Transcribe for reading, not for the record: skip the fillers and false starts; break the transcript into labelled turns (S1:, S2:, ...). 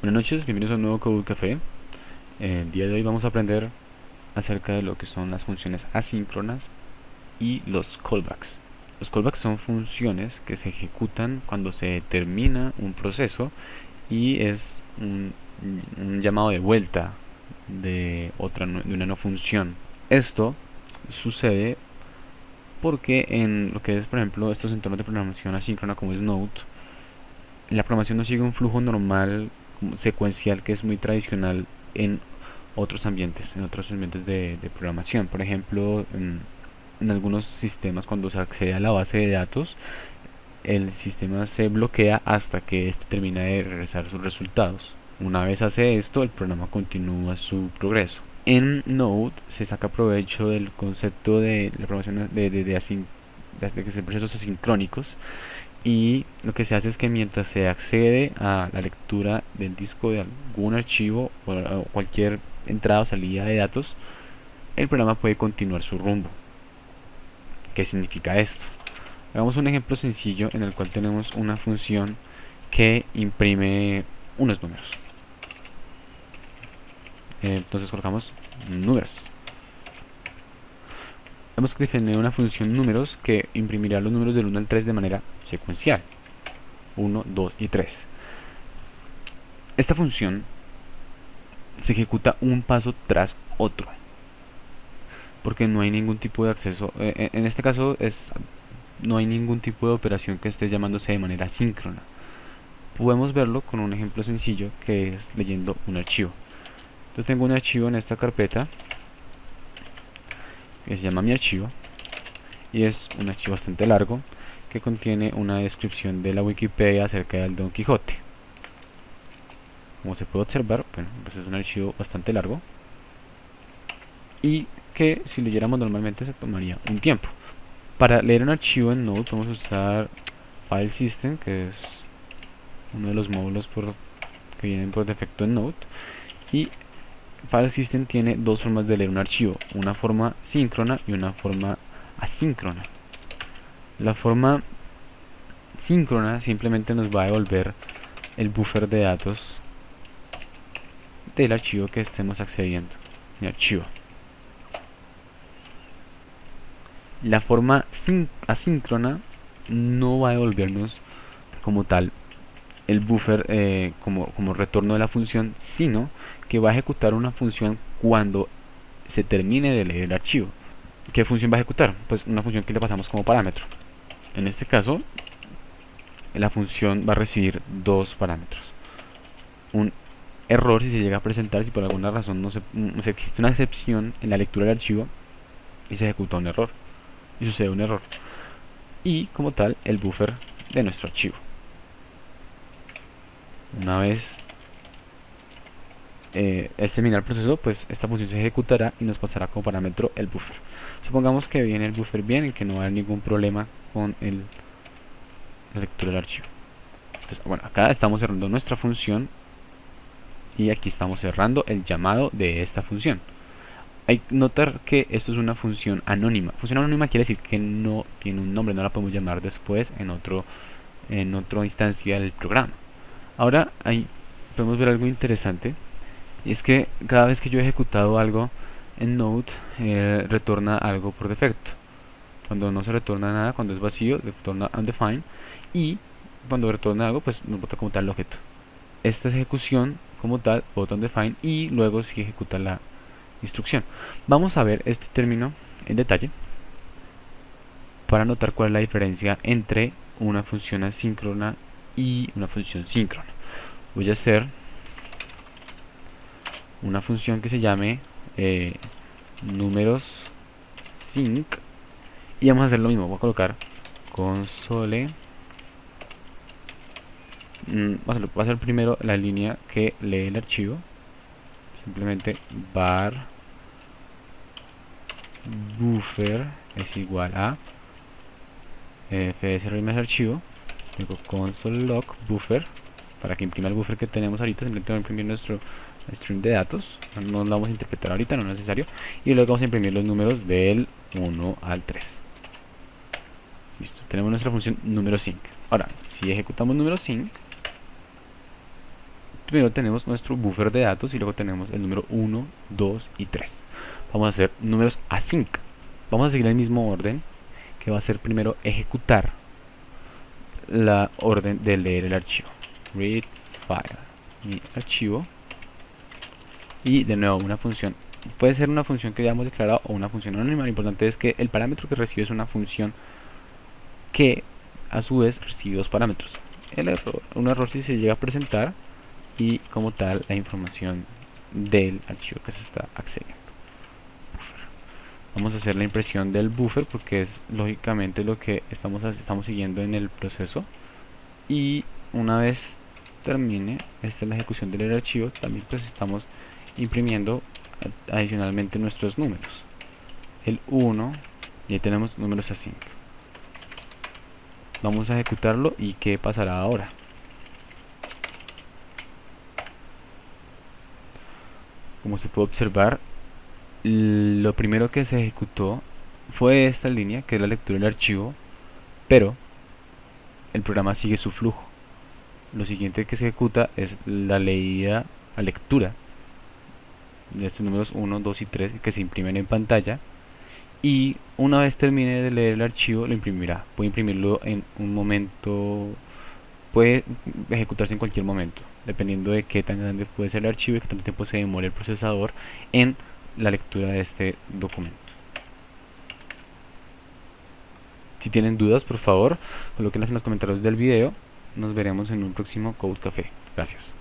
S1: Buenas noches, bienvenidos a un nuevo Code Café. El día de hoy vamos a aprender acerca de lo que son las funciones asíncronas y los callbacks. Los callbacks son funciones que se ejecutan cuando se termina un proceso y es un llamado de vuelta de una no función. Esto sucede porque en lo que es, por ejemplo, estos entornos de programación asíncrona como es Node, la programación no sigue un flujo normal secuencial que es muy tradicional en otros ambientes, de programación. Por ejemplo, en algunos sistemas cuando se accede a la base de datos, el sistema se bloquea hasta que éste termina de regresar sus resultados. Una vez hace esto, el programa continúa su progreso. En Node se saca provecho del concepto de la programación de que sean procesos asincrónicos, y lo que se hace es que mientras se accede a la lectura del disco de algún archivo o cualquier entrada o salida de datos, el programa puede continuar su rumbo. ¿Qué significa esto? Hagamos un ejemplo sencillo en el cual tenemos una función que imprime unos números. Entonces colocamos números. Hemos definido una función números que imprimirá los números del 1 al 3 de manera secuencial. 1, 2 y 3. Esta función se ejecuta un paso tras otro, porque no hay ningún tipo de acceso. En este caso no hay ningún tipo de operación que esté llamándose de manera síncrona. Podemos verlo con un ejemplo sencillo que es leyendo un archivo. Yo tengo un archivo en esta carpeta que se llama mi archivo, y es un archivo bastante largo que contiene una descripción de la Wikipedia acerca del Don Quijote. Como se puede observar, bueno, pues es un archivo bastante largo y que si leyéramos normalmente se tomaría un tiempo. Para leer un archivo en Node vamos a usar File System, que es uno de los módulos que vienen por defecto en Node. Y File System tiene dos formas de leer un archivo, una forma síncrona y una forma asíncrona. La forma síncrona simplemente nos va a devolver el buffer de datos del archivo que estemos accediendo, mi archivo. La forma asíncrona no va a devolvernos como tal el buffer como retorno de la función, sino que va a ejecutar una función cuando se termine de leer el archivo. ¿Qué función va a ejecutar? Pues una función que le pasamos como parámetro. En este caso, la función va a recibir dos parámetros. Un error si se llega a presentar, si por alguna razón no se existe una excepción en la lectura del archivo y se ejecuta un error y sucede un error, y como tal el buffer de nuestro archivo. Una vez terminar el proceso, pues esta función se ejecutará y nos pasará como parámetro el buffer. Supongamos que viene el buffer bien y que no va a haber ningún problema con la lectura del archivo. Entonces, bueno, acá estamos cerrando nuestra función y aquí estamos cerrando el llamado de esta función. Hay que notar que esto es una función anónima. Función anónima quiere decir que no tiene un nombre, no la podemos llamar después en otra instancia del programa. Ahora ahí podemos ver algo interesante, y es que cada vez que yo he ejecutado algo en Node, retorna algo por defecto. Cuando no se retorna nada, cuando es vacío, retorna undefined, y cuando retorna algo, pues nos bota como tal el objeto. Esta ejecución como tal bota undefined y luego sí ejecuta la instrucción. Vamos a ver este término en detalle para notar cuál es la diferencia entre una función asíncrona y una función síncrona. Voy a hacer una función que se llame números sync, y vamos a hacer lo mismo. Voy a colocar console. Voy a hacer primero la línea que lee el archivo, simplemente var buffer es igual a fs readme archivo, luego console log buffer para que imprima el buffer que tenemos ahorita. Simplemente vamos a imprimir nuestro string de datos, no lo vamos a interpretar ahorita, no es necesario, y luego vamos a imprimir los números del 1 al 3. Listo, tenemos nuestra función número sync. Ahora, si ejecutamos número sync, Primero tenemos nuestro buffer de datos y luego tenemos el número 1, 2 y 3. Vamos a hacer números async. Vamos a seguir el mismo orden, que va a ser primero ejecutar la orden de leer el archivo. Read file, mi archivo. Y de nuevo una función. Puede ser una función que ya hemos declarado o una función anónima. Lo importante es que el parámetro que recibe es una función que a su vez recibe dos parámetros. Un error si se llega a presentar y como tal la información del archivo que se está accediendo. Vamos a hacer la impresión del buffer porque es lógicamente lo que estamos siguiendo en el proceso. Y una vez termine, esta es la ejecución del archivo, también pues estamos imprimiendo adicionalmente nuestros números. El 1, y ahí tenemos números async. Vamos a ejecutarlo y ¿qué pasará ahora? Como se puede observar, lo primero que se ejecutó fue esta línea, que es la lectura del archivo, pero el programa sigue su flujo. Lo siguiente que se ejecuta es la lectura de estos números 1, 2 y 3 que se imprimen en pantalla, y una vez termine de leer el archivo lo imprimirá. Puede imprimirlo en un momento, puede ejecutarse en cualquier momento, dependiendo de qué tan grande puede ser el archivo y qué tanto tiempo se demore el procesador en la lectura de este documento. Si tienen dudas, por favor, colóquenlas en los comentarios del video. Nos veremos en un próximo Code Café. Gracias.